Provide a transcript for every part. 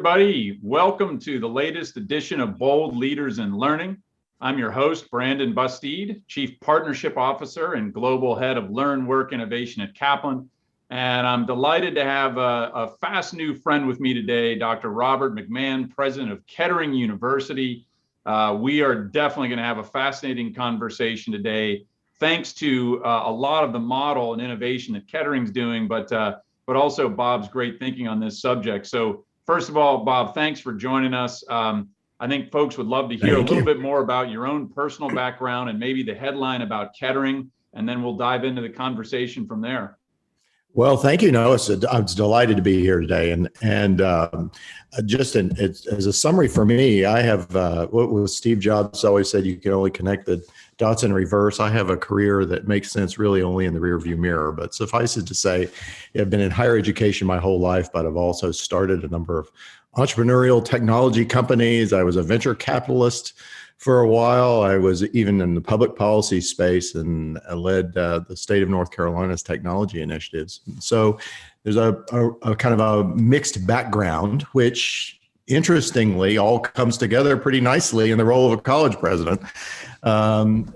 everybody. Welcome to the latest edition of Bold Leaders in Learning. I'm your host, Brandon Busteed, Chief Partnership Officer and Global Head of Learn, Work, Innovation at Kaplan. And I'm delighted to have a fast new friend with me today, Dr. Robert McMahan, President of Kettering University. We are definitely going to have a fascinating conversation today, thanks to a lot of the model and innovation that Kettering's doing, but also Bob's great thinking on this subject. So first of all, Bob, thanks for joining us. I think folks would love to hear a little bit more about your own personal background and maybe the headline about Kettering, and then we'll dive into the conversation from there. Well, thank you, Noah. I'm delighted to be here today. And as a summary for me, I have what Steve Jobs always said, you can only connect the dots in reverse. I have a career that makes sense really only in the rearview mirror. But suffice it to say, I've been in higher education my whole life, but I've also started a number of entrepreneurial technology companies. I was a venture capitalist for a while. I was even in the public policy space and led the state of North Carolina's technology initiatives. So there's a kind of a mixed background, which interestingly all comes together pretty nicely in the role of a college president. And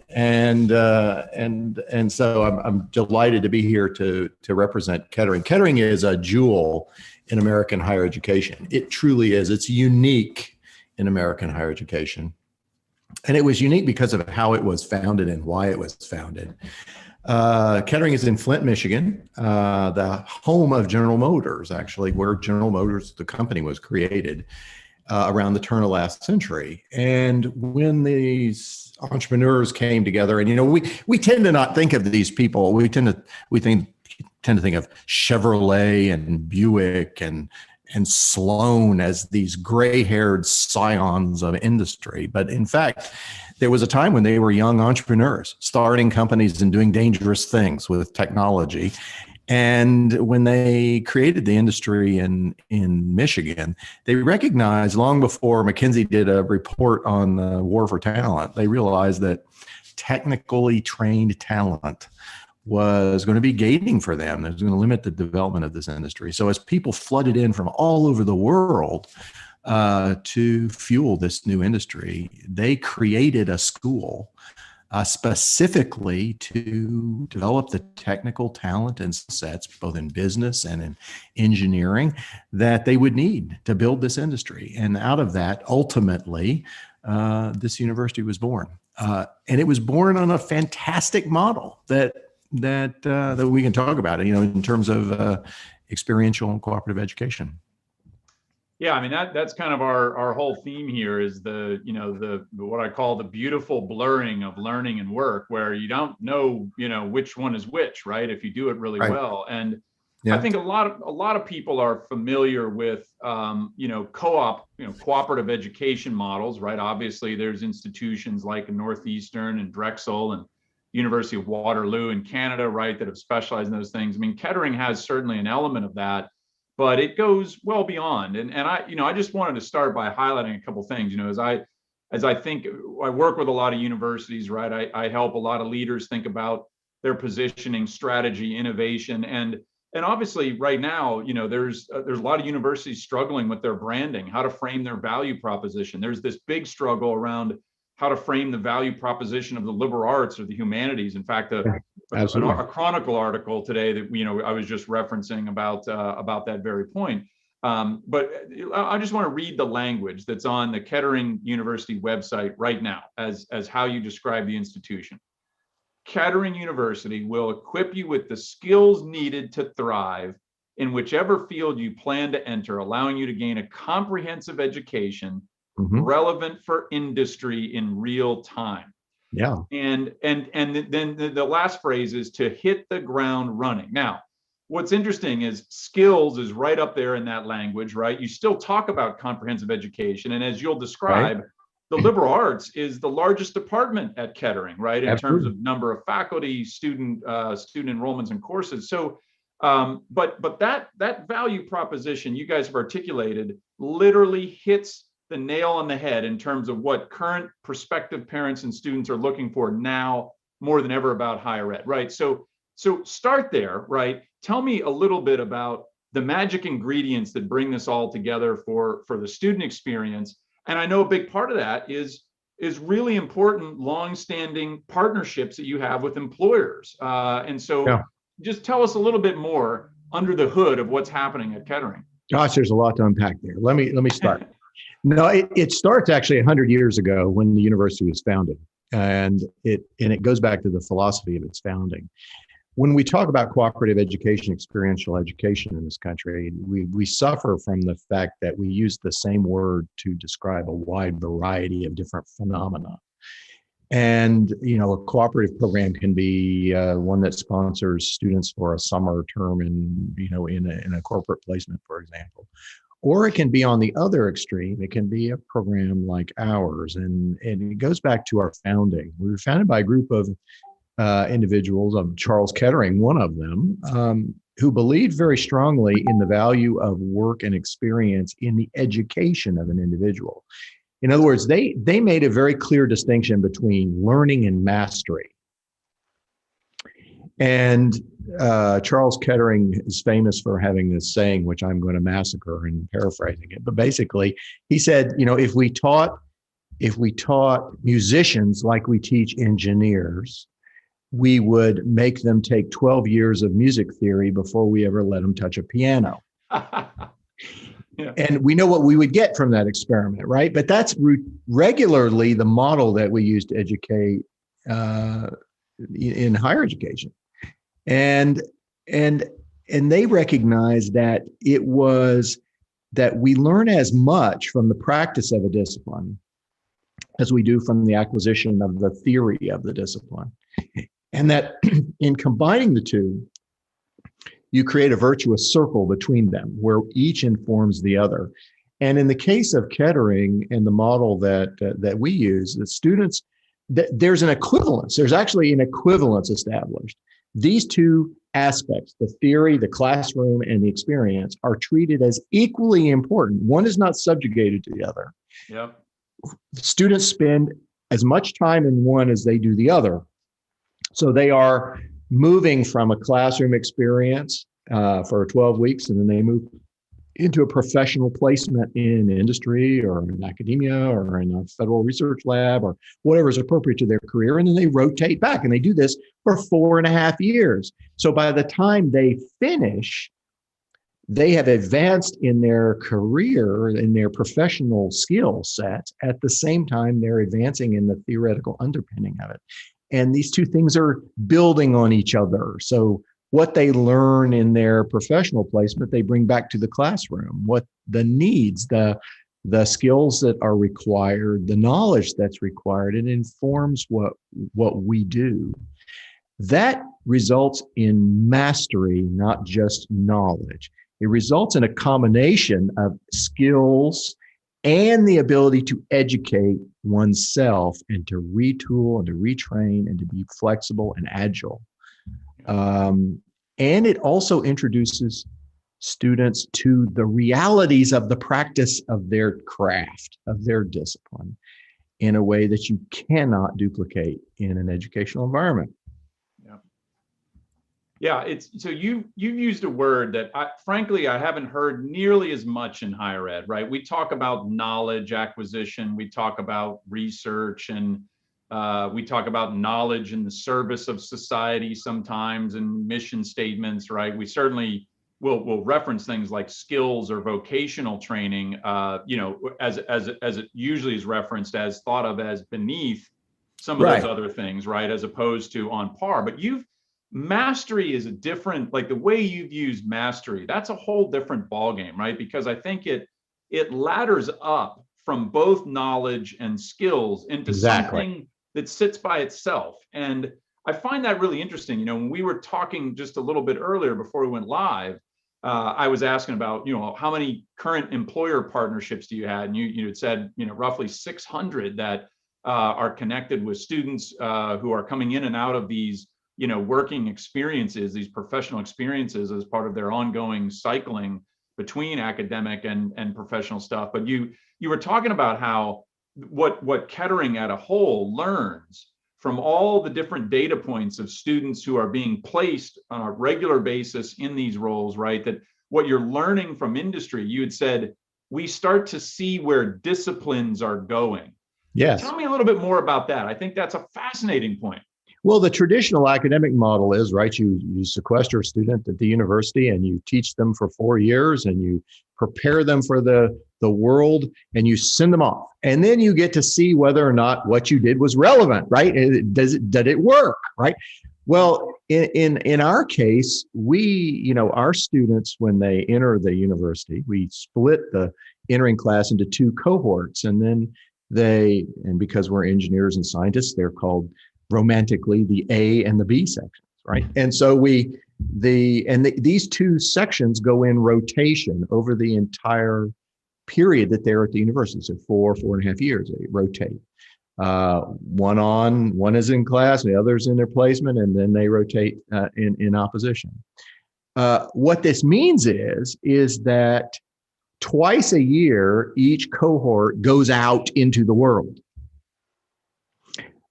so I'm delighted to be here to represent Kettering. Kettering is a jewel in American higher education. It truly is. It's unique in American higher education. And it was unique because of how it was founded and why it was founded. Kettering is in Flint, Michigan, the home of General Motors, actually, where General Motors, the company, was created around the turn of last century. And when these entrepreneurs came together, and we tend to not think of these people. We tend to think of Chevrolet and Buick and Sloan as these gray-haired scions of industry. But in fact, there was a time when they were young entrepreneurs starting companies and doing dangerous things with technology. And when they created the industry in Michigan, they recognized long before McKinsey did a report on the war for talent, they realized that technically trained talent was going to be gating for them. It was going to limit the development of this industry. So as people flooded in from all over the world to fuel this new industry, they created a school specifically to develop the technical talent and sets, both in business and in engineering, that they would need to build this industry. And out of that, ultimately, this university was born. And it was born on a fantastic model that we can talk about, in terms of experiential and cooperative education. Yeah, I mean that's kind of our whole theme here is the what I call the beautiful blurring of learning and work, where you don't know which one is which, right? If you do it really well. And yeah. I think a lot of people are familiar with cooperative education models, right? Obviously, there's institutions like Northeastern and Drexel and University of Waterloo in Canada, right, that have specialized in those things. I mean, Kettering has certainly an element of that, but it goes well beyond. And I just wanted to start by highlighting a couple of things. As I think I work with a lot of universities, right? I help a lot of leaders think about their positioning, strategy, innovation, and obviously right now, there's a lot of universities struggling with their branding, how to frame their value proposition. There's this big struggle around how to frame the value proposition of the liberal arts or the humanities. In fact, a Chronicle article today that I was just referencing about that very point. But I just want to read the language that's on the Kettering University website right now as how you describe the institution. Kettering University will equip you with the skills needed to thrive in whichever field you plan to enter, allowing you to gain a comprehensive education relevant for industry in real time. Yeah. And then the last phrase is to hit the ground running. Now, what's interesting is skills is right up there in that language, right? You still talk about comprehensive education. And as you'll describe, right, the liberal arts is the largest department at Kettering, right? In terms of number of faculty, student enrollments and courses. So, but that value proposition you guys have articulated literally hits the nail on the head in terms of what current prospective parents and students are looking for now more than ever about higher ed, right? So start there, right? Tell me a little bit about the magic ingredients that bring this all together for the student experience. And I know a big part of that is really important, long-standing partnerships that you have with employers. And so just tell us a little bit more under the hood of what's happening at Kettering. Gosh, there's a lot to unpack there. Let me start. No, it starts actually 100 years ago when the university was founded, and it goes back to the philosophy of its founding. When we talk about cooperative education, experiential education in this country, we suffer from the fact that we use the same word to describe a wide variety of different phenomena. And, a cooperative program can be one that sponsors students for a summer term in a corporate placement, for example. Or it can be on the other extreme. It can be a program like ours. And it goes back to our founding. We were founded by a group of individuals, Charles Kettering, one of them, who believed very strongly in the value of work and experience in the education of an individual. In other words, they made a very clear distinction between learning and mastery. And Charles Kettering is famous for having this saying, which I'm going to massacre and paraphrasing it. But basically, he said, if we taught musicians like we teach engineers, we would make them take 12 years of music theory before we ever let them touch a piano. Yeah. And we know what we would get from that experiment, right? But that's regularly the model that we use to educate in higher education. And they recognized that it was that we learn as much from the practice of a discipline as we do from the acquisition of the theory of the discipline. And that in combining the two, you create a virtuous circle between them where each informs the other. And in the case of Kettering and the model that we use, the students, there's an equivalence. There's actually an equivalence established. These two aspects, the theory, the classroom, and the experience, are treated as equally important. One is not subjugated to the other. Yep. Students spend as much time in one as they do the other. So they are moving from a classroom experience for 12 weeks, and then they move into a professional placement in industry or in academia or in a federal research lab or whatever is appropriate to their career. And then they rotate back, and they do this for 4.5 years. So by the time they finish, they have advanced in their career, in their professional skill sets. At the same time, they're advancing in the theoretical underpinning of it. And these two things are building on each other. So what they learn in their professional placement, they bring back to the classroom. What the needs, the skills that are required, the knowledge that's required, it informs what we do. That results in mastery, not just knowledge. It results in a combination of skills and the ability to educate oneself and to retool and to retrain and to be flexible and agile. And it also introduces students to the realities of the practice of their craft, of their discipline, in a way that you cannot duplicate in an educational environment. Yeah, so you've used a word that frankly I haven't heard nearly as much in higher ed, right? We talk about knowledge acquisition, we talk about research, and we talk about knowledge in the service of society sometimes, and mission statements, right? We certainly will reference things like skills or vocational training, as it usually is referenced as thought of as beneath some of those other things, right? As opposed to on par. But mastery is a different, like the way you've used mastery, that's a whole different ballgame, right? Because I think it ladders up from both knowledge and skills into something that sits by itself. And I find that really interesting. When we were talking just a little bit earlier before we went live, I was asking about, how many current employer partnerships do you have? And you had said, roughly 600 that are connected with students who are coming in and out of these working experiences, these professional experiences as part of their ongoing cycling between academic and professional stuff. But you were talking about how what Kettering at a whole learns from all the different data points of students who are being placed on a regular basis in these roles, right? That what you're learning from industry, you had said, we start to see where disciplines are going. Yes. Tell me a little bit more about that. I think that's a fascinating point. Well, the traditional academic model is, right, you sequester a student at the university and you teach them for 4 years and you prepare them for the world and you send them off. And then you get to see whether or not what you did was relevant, right? Did it work, right? Well, in our case, our students, when they enter the university, we split the entering class into 2 cohorts. And then and because we're engineers and scientists, they're called romantically the A and the B sections, right? And so these 2 sections go in rotation over the entire period that they're at the university. So 4.5 years, they rotate. One is in class, the other's in their placement, and then they rotate in opposition. What this means is that twice a year, each cohort goes out into the world.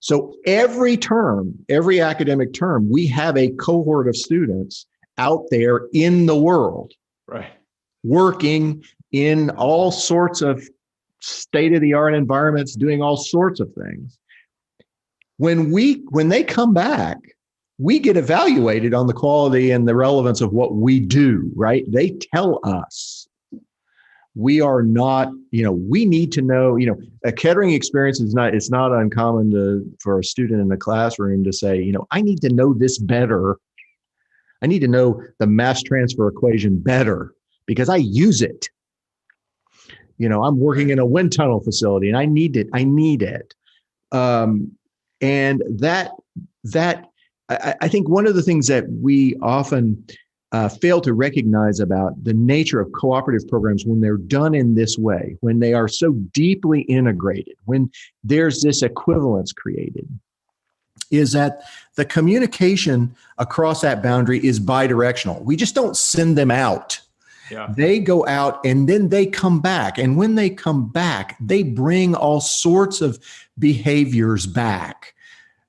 So every term, every academic term, we have a cohort of students out there in the world, right, working in all sorts of state-of-the-art environments, doing all sorts of things. When they come back, we get evaluated on the quality and the relevance of what we do, right? They tell us. We are not, we need to know, a Kettering experience it's not uncommon for a student in the classroom to say, I need to know this better. I need to know the mass transfer equation better because I use it. I'm working in a wind tunnel facility and I need it. And that I think one of the things that we often fail to recognize about the nature of cooperative programs when they're done in this way, when they are so deeply integrated, when there's this equivalence created, is that the communication across that boundary is bidirectional. We just don't send them out. Yeah. They go out and then they come back. And when they come back, they bring all sorts of behaviors back.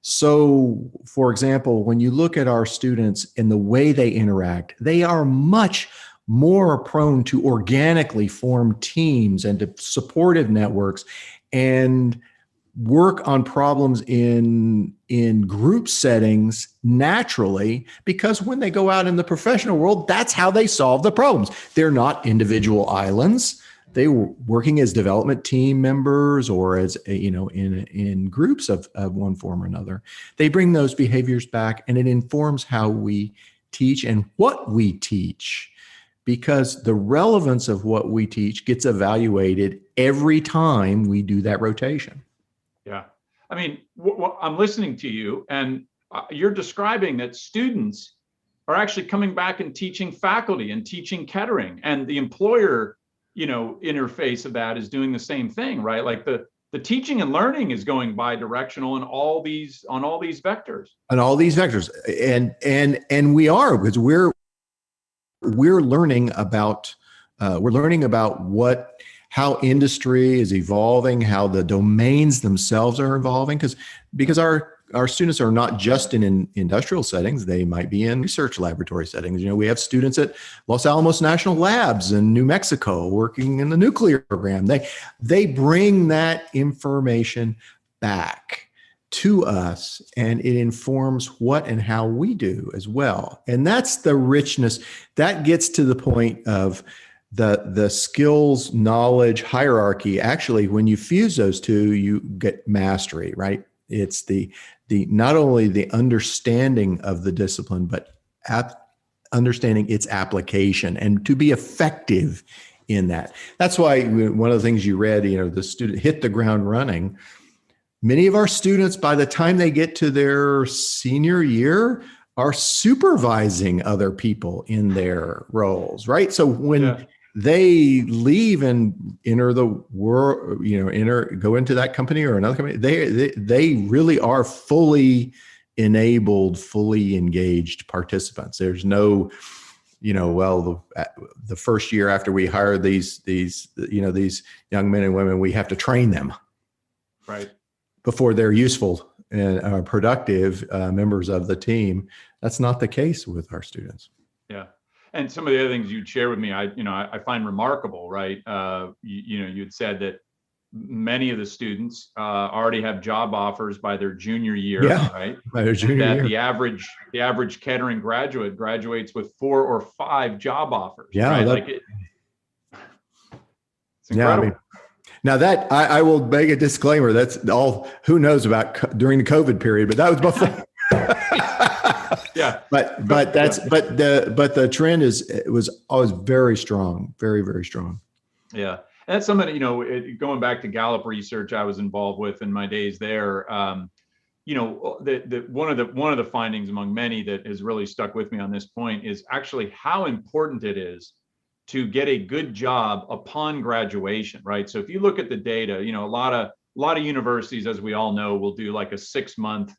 So, for example, when you look at our students and the way they interact, they are much more prone to organically form teams and to supportive networks and work on problems in group settings naturally, because when they go out in the professional world, that's how they solve the problems. They're not individual islands. They were working as development team members or as, in groups of one form or another. They bring those behaviors back and it informs how we teach and what we teach, because the relevance of what we teach gets evaluated every time we do that rotation. Yeah. I mean, I'm listening to you and you're describing that students are actually coming back and teaching faculty and teaching Kettering, and the employer interface of that is doing the same thing, right? Like the teaching and learning is going bi-directional on all these vectors. On all these vectors. And we are, because we're learning about how industry is evolving, how the domains themselves are evolving, because our students are not just in industrial settings, they might be in research laboratory settings. We have students at Los Alamos National Labs in New Mexico working in the nuclear program. They bring that information back to us and it informs what and how we do as well. And that's the richness that gets to the point of the skills knowledge hierarchy. Actually, when you fuse those two, you get mastery, right? It's the not only the understanding of the discipline, but understanding its application and to be effective in that. That's why one of the things you read, the student hit the ground running. Many of our students, by the time they get to their senior year, are supervising other people in their roles, right? So when they leave and enter the world, go into that company or another company, they really are fully enabled, fully engaged participants. There's no, the first year after we hire these young men and women, we have to train them, right, before they're useful and productive members of the team. That's not the case with our students. Yeah. And some of the other things you'd share with me, I find remarkable, right? You'd said that many of the students already have job offers by their junior year, right? By their junior that year. The average Kettering graduate graduates with 4 or 5 job offers. Yeah, right? It's incredible. Yeah, now that I will make a disclaimer. That's all. Who knows about during the COVID period? But that was before. Yeah. But the trend was always very strong, very, very strong. Yeah. And that's something, going back to Gallup research I was involved with in my days there. One of the findings among many that has really stuck with me on this point is actually how important it is to get a good job upon graduation, right? So if you look at the data, a lot of universities, as we all know, will do like a 6-month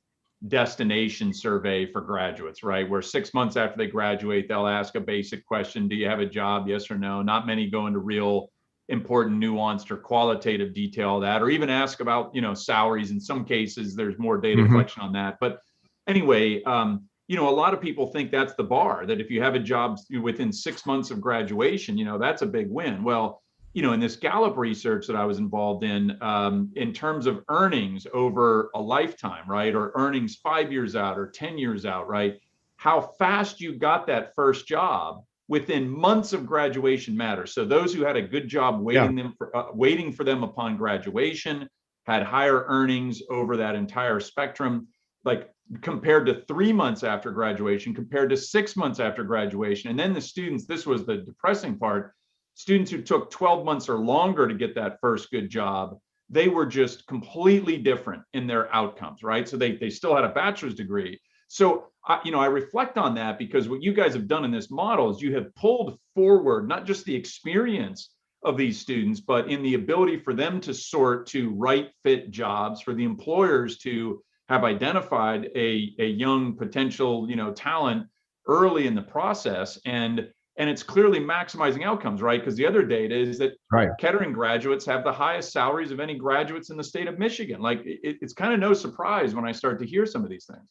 destination survey for graduates, right? Where 6 months after they graduate, they'll ask a basic question: do you have a job? Yes or no. Not many go into real important nuanced or qualitative detail of that, or even ask about, salaries. In some cases, there's more data collection on that. But anyway, a lot of people think that's the bar, that if you have a job within 6 months of graduation, that's a big win. Well, in this Gallup research that I was involved in terms of earnings over a lifetime, right, or earnings 5 years out or 10 years out, right, how fast you got that first job within months of graduation matters. So those who had a good job waiting for them upon graduation had higher earnings over that entire spectrum, like compared to 3 months after graduation, compared to 6 months after graduation. And then the students, this was the depressing part, students who took 12 months or longer to get that first good job, they were just completely different in their outcomes, right? So they still had a bachelor's degree. So, I reflect on that because what you guys have done in this model is you have pulled forward not just the experience of these students, but in the ability for them to sort to right fit jobs, for the employers to have identified a young potential, talent early in the process. And it's clearly maximizing outcomes, right? Because the other data is that Kettering graduates have the highest salaries of any graduates in the state of Michigan. Like it's kind of no surprise when I start to hear some of these things.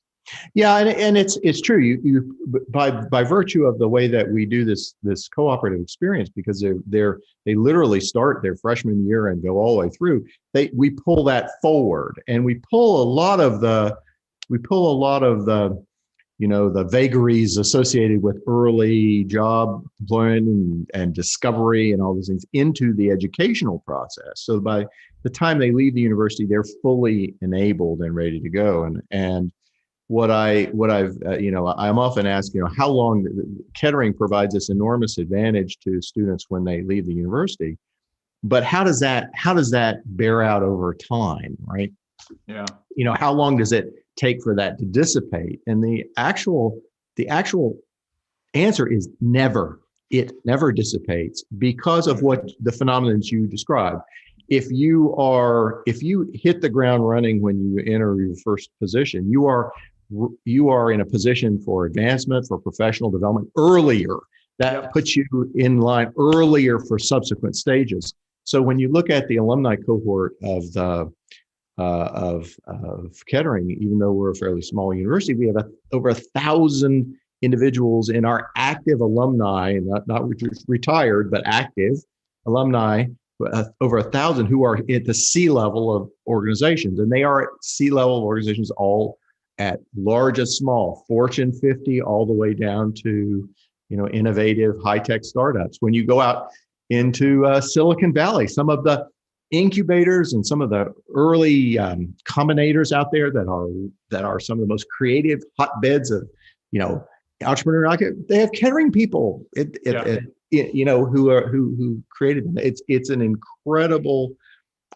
Yeah, and it's true. You by virtue of the way that we do this cooperative experience, because they literally start their freshman year and go all the way through. We pull that forward, and we pull a lot of the the vagaries associated with early job employment and discovery and all those things into the educational process. So by the time they leave the university, they're fully enabled and ready to go. And I'm often asked, how long Kettering provides this enormous advantage to students when they leave the university, but how does that bear out over time, right? Yeah. How long does it take for that to dissipate? And the actual answer is never. It never dissipates because of what the phenomenon you described. If you hit the ground running when you enter your first position, you are in a position for advancement, for professional development earlier. That puts you in line earlier for subsequent stages. So when you look at the alumni cohort of Kettering, even though we're a fairly small university, we have over 1,000 individuals in our active alumni, not retired, but active alumni, over 1,000 who are at the C-level of organizations. And they are at C-level organizations all at large and small, Fortune 50, all the way down to, innovative high-tech startups. When you go out into Silicon Valley, some of the incubators and some of the early combinators out there that are some of the most creative hotbeds of, entrepreneur. They have Kettering people, who created them. It's an incredible.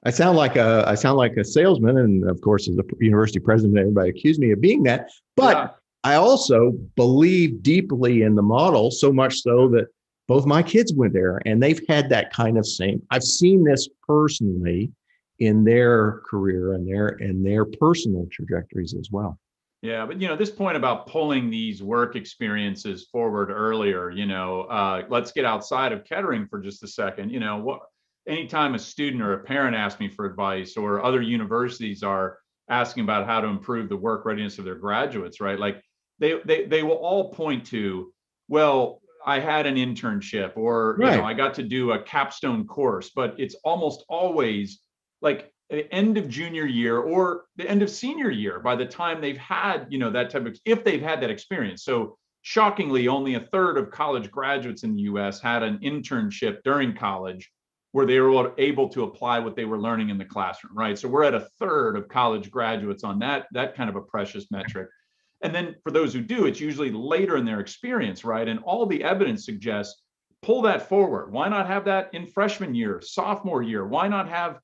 I sound like a salesman, and of course, as a university president, everybody accused me of being that. But I also believe deeply in the model, so much so that both my kids went there, and they've had that kind of same. I've seen this personally in their career and their personal trajectories as well. Yeah, but this point about pulling these work experiences forward earlier, let's get outside of Kettering for just a second. Anytime a student or a parent asks me for advice, or other universities are asking about how to improve the work readiness of their graduates, right? Like they will all point to, well, I had an internship, or Right. I got to do a capstone course, but it's almost always like the end of junior year or the end of senior year by the time they've had, that type of, if they've had that experience. So shockingly, only a third of college graduates in the US had an internship during college where they were able to apply what they were learning in the classroom, right? So we're at a third of college graduates on that kind of a precious metric. And then for those who do, it's usually later in their experience, right? And all the evidence suggests pull that forward. Why not have that in freshman year, sophomore year? Why not have,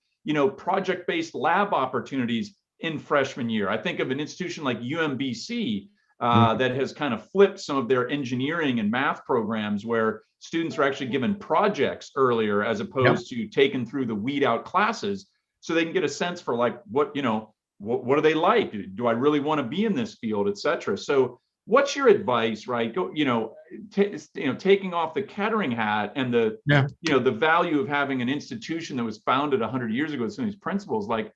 project-based lab opportunities in freshman year? I think of an institution like UMBC that has kind of flipped some of their engineering and math programs where students are actually given projects earlier as opposed to taken through the weed out classes, so they can get a sense for like what are they like? Do I really want to be in this field, et cetera? So what's your advice, right? Taking off the Kettering hat and the value of having an institution that was founded 100 years ago with some of these principles, like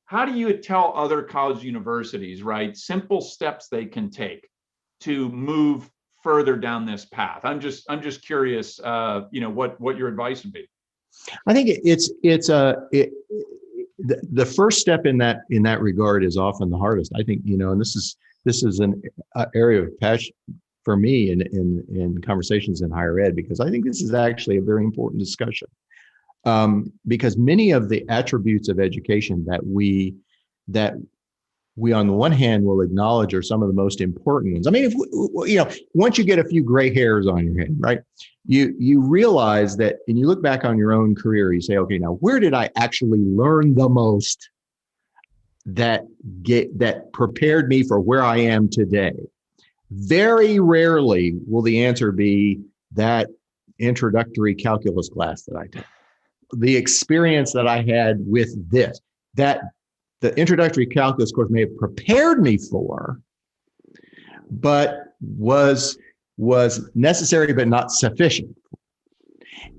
how do you tell other college universities, right, simple steps they can take to move further down this path? I'm just curious, what your advice would be. I think the first step in that regard is often the hardest. I think, and this is an area of passion for me in conversations in higher ed, because I think this is actually a very important discussion. Because many of the attributes of education that we on the one hand will acknowledge are some of the most important ones. I mean, if once you get a few gray hairs on your head, right, you realize that, and you look back on your own career, you say, okay, now where did I actually learn the most that prepared me for where I am today? Very rarely will the answer be that introductory calculus class that I took, the experience that I had with this, that the introductory calculus course may have prepared me for, but was necessary but not sufficient.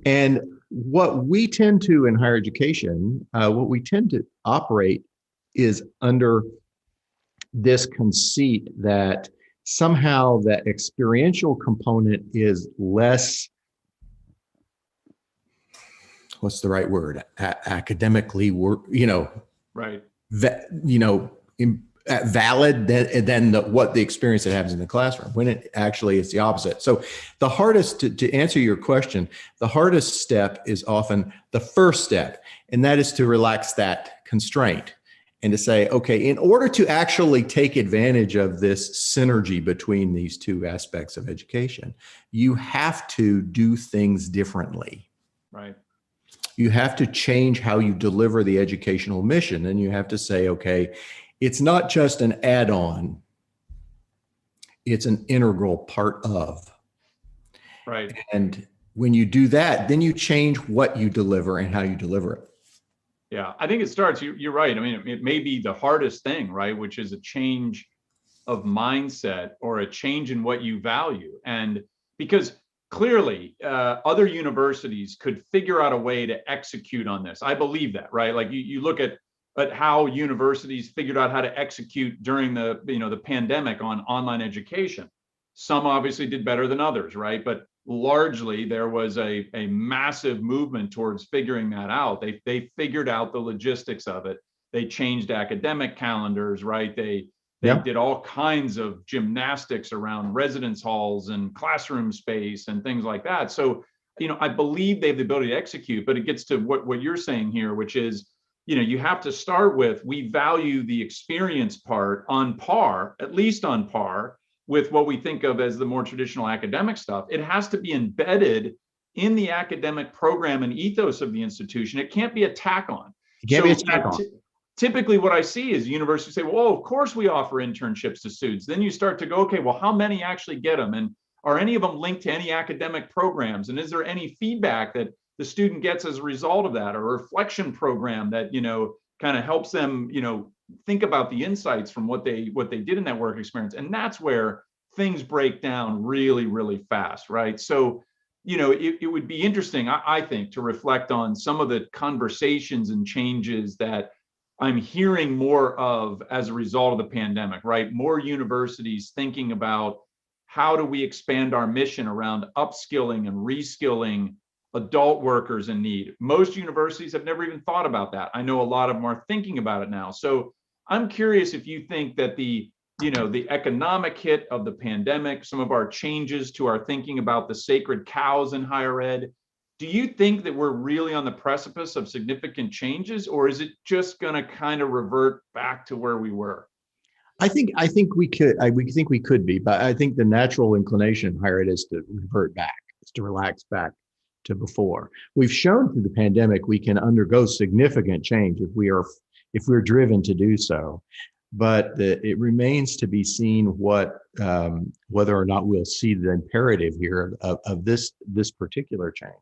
And what we tend to in higher education, what we tend to operate is under this conceit that somehow that experiential component is less, what's the right word? Academically, right. Valid than what the experience that happens in the classroom, when it actually is the opposite. So the hardest, to answer your question, the hardest step is often the first step, and that is to relax that constraint and to say, okay, in order to actually take advantage of this synergy between these two aspects of education, you have to do things differently. Right. You have to change how you deliver the educational mission. And you have to say, okay, it's not just an add-on, it's an integral part of. Right. And when you do that, then you change what you deliver and how you deliver it. Yeah, I think it starts, you're right. I mean, it may be the hardest thing, right? Which is a change of mindset or a change in what you value. And because clearly other universities could figure out a way to execute on this. I believe that, right? Like you look at how universities figured out how to execute during the pandemic on online education. Some obviously did better than others, right? But largely there was a massive movement towards figuring that out. They figured out the logistics of it. They changed academic calendars, right? They did all kinds of gymnastics around residence halls and classroom space and things like that. So, I believe they have the ability to execute, but it gets to what you're saying here, which is, you have to start with, we value the experience part on par, at least on par with what we think of as the more traditional academic stuff. It has to be embedded in the academic program and ethos of the institution. It can't be a tack on. It can't be a tack on. Typically what I see is universities say, well, of course we offer internships to students. Then you start to go, okay, well, how many actually get them? And are any of them linked to any academic programs? And is there any feedback that the student gets as a result of that, or a reflection program that, kind of helps them, think about the insights from what they did in that work experience? And that's where things break down really, really fast, right? So, it would be interesting, I think, to reflect on some of the conversations and changes that I'm hearing more of as a result of the pandemic, right? More universities thinking about how do we expand our mission around upskilling and reskilling adult workers in need? Most universities have never even thought about that. I know a lot of them are thinking about it now. So I'm curious if you think that the economic hit of the pandemic, some of our changes to our thinking about the sacred cows in higher ed, do you think that we're really on the precipice of significant changes, or is it just going to kind of revert back to where we were? I think we could be, but I think the natural inclination in higher ed is to revert back, is to relax back to before. We've shown through the pandemic we can undergo significant change if we're driven to do so. But it remains to be seen whether or not we'll see the imperative here of this particular change.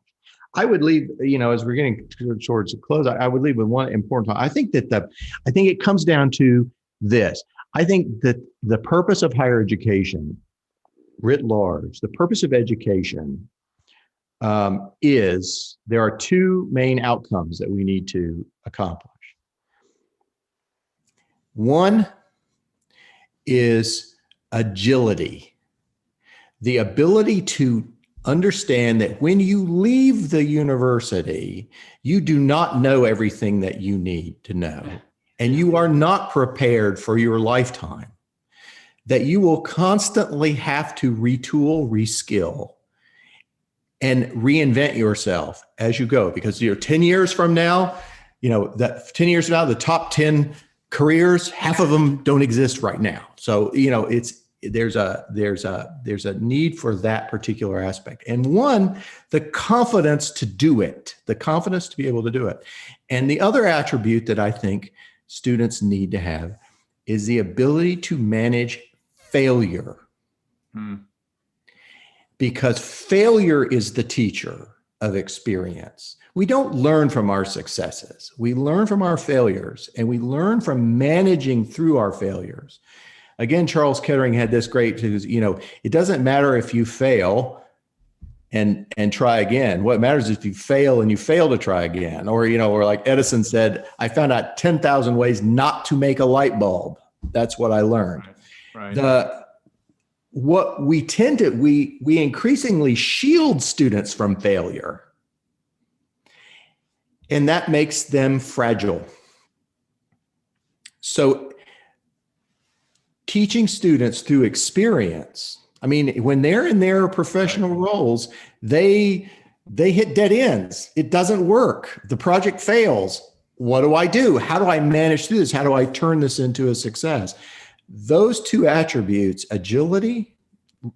I would leave, as we're getting towards a close, I would leave with one important thought. I think it comes down to this. I think that the purpose of higher education, writ large, the purpose of education is there are two main outcomes that we need to accomplish. One is agility, the ability to understand that when you leave the university, you do not know everything that you need to know, and you are not prepared for your lifetime, that you will constantly have to retool, reskill, and reinvent yourself as you go. Because 10 years from now, that 10 years from now, the top 10 careers, half of them don't exist right now. So, there's a need for that particular aspect. And one, the confidence to do it, the confidence to be able to do it. And the other attribute that I think students need to have is the ability to manage failure. Because failure is the teacher of experience. We don't learn from our successes. We learn from our failures, and we learn from managing through our failures. Again, Charles Kettering had this great, it doesn't matter if you fail and try again. What matters is if you fail and you fail to try again. Or like Edison said, I found out 10,000 ways not to make a light bulb. That's what I learned. Right. What we tend to, we increasingly shield students from failure. And that makes them fragile. So teaching students through experience, when they're in their professional roles, they hit dead ends. It doesn't work. The project fails. What do I do? How do I manage through this? How do I turn this into a success? Those two attributes, agility,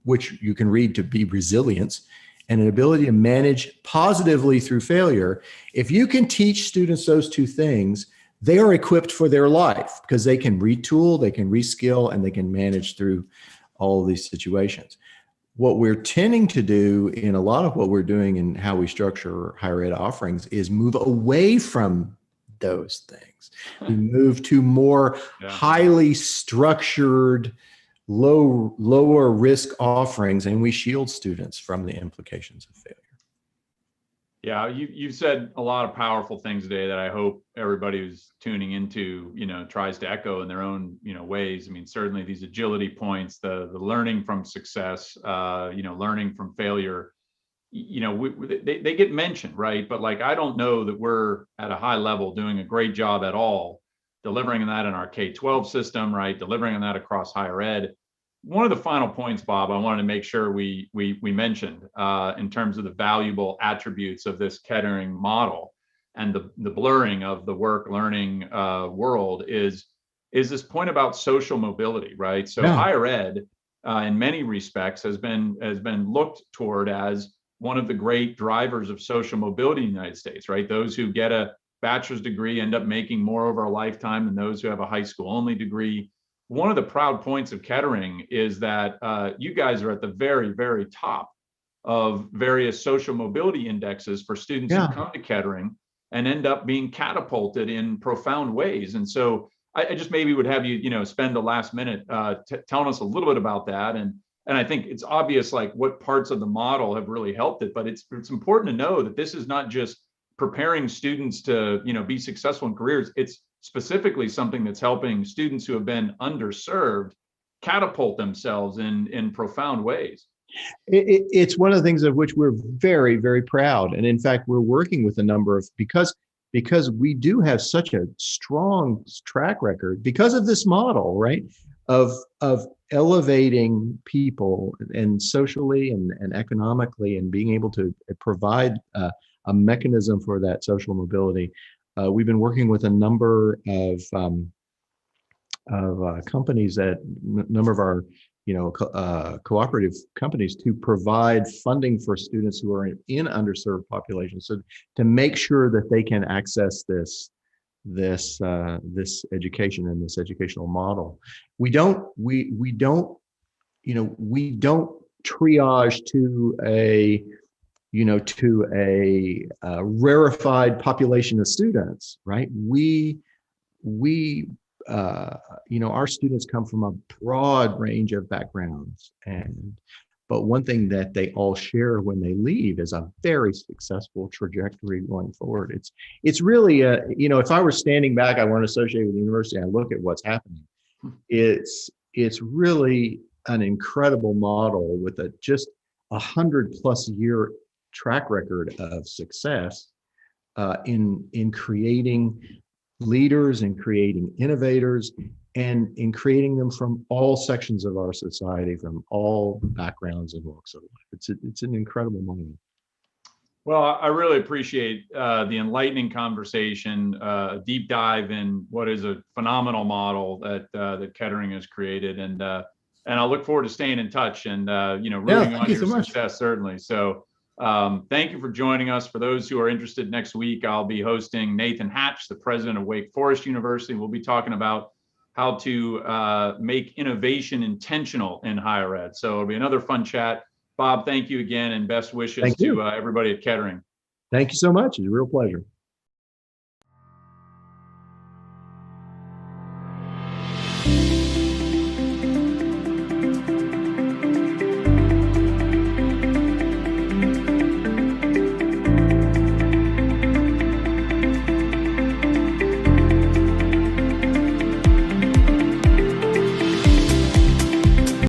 which you can read to be resilience, and an ability to manage positively through failure. If you can teach students those two things, they are equipped for their life because they can retool, they can reskill, and they can manage through all of these situations. What we're tending to do in a lot of what we're doing and how we structure higher ed offerings is move away from those things. We move to more highly structured, lower risk offerings, and we shield students from the implications of failure. Yeah, you've said a lot of powerful things today that I hope everybody who's tuning into, tries to echo in their own, ways. Certainly these agility points, the learning from success, learning from failure, they get mentioned, right? But I don't know that we're at a high level doing a great job at all delivering that in our K-12 system, right? Delivering on that across higher ed. One of the final points, Bob, I wanted to make sure we mentioned in terms of the valuable attributes of this Kettering model and the blurring of the work learning world is this point about social mobility, right? So higher ed, in many respects, has been looked toward as one of the great drivers of social mobility in the United States, right? Those who get a bachelor's degree end up making more over a lifetime than those who have a high school only degree. One of the proud points of Kettering is that you guys are at the very, very top of various social mobility indexes for students who come to Kettering and end up being catapulted in profound ways. And so I just maybe would have you, spend the last minute telling us a little bit about that. And I think it's obvious what parts of the model have really helped it, but it's important to know that this is not just preparing students to, be successful in careers. It's specifically something that's helping students who have been underserved catapult themselves in profound ways. It's one of the things of which we're very, very proud. And in fact, we're working with a number of, because we do have such a strong track record because of this model, right? Of elevating people and socially and economically, and being able to provide a mechanism for that social mobility. We've been working with a number of companies, that number of our cooperative companies, to provide funding for students who are in underserved populations, so to make sure that they can access this education and this educational model. We don't triage to a rarefied population of students, right? Our students come from a broad range of backgrounds, but one thing that they all share when they leave is a very successful trajectory going forward. It's really if I were standing back, I weren't associated with the university, I look at what's happening. It's really an incredible model with just 100+ year track record of success in creating leaders and creating innovators, and in creating them from all sections of our society, from all backgrounds and walks of life. It's an incredible moment. Well, I really appreciate the enlightening conversation, a deep dive in what is a phenomenal model that Kettering has created, and I'll look forward to staying in touch and rooting on your success, certainly. So thank you for joining us. For those who are interested, next week I'll be hosting Nathan Hatch, the president of Wake Forest University. We'll be talking about how to make innovation intentional in higher ed. So it'll be another fun chat. Bob, thank you again, and best wishes to everybody at Kettering. Thank you so much. It's a real pleasure.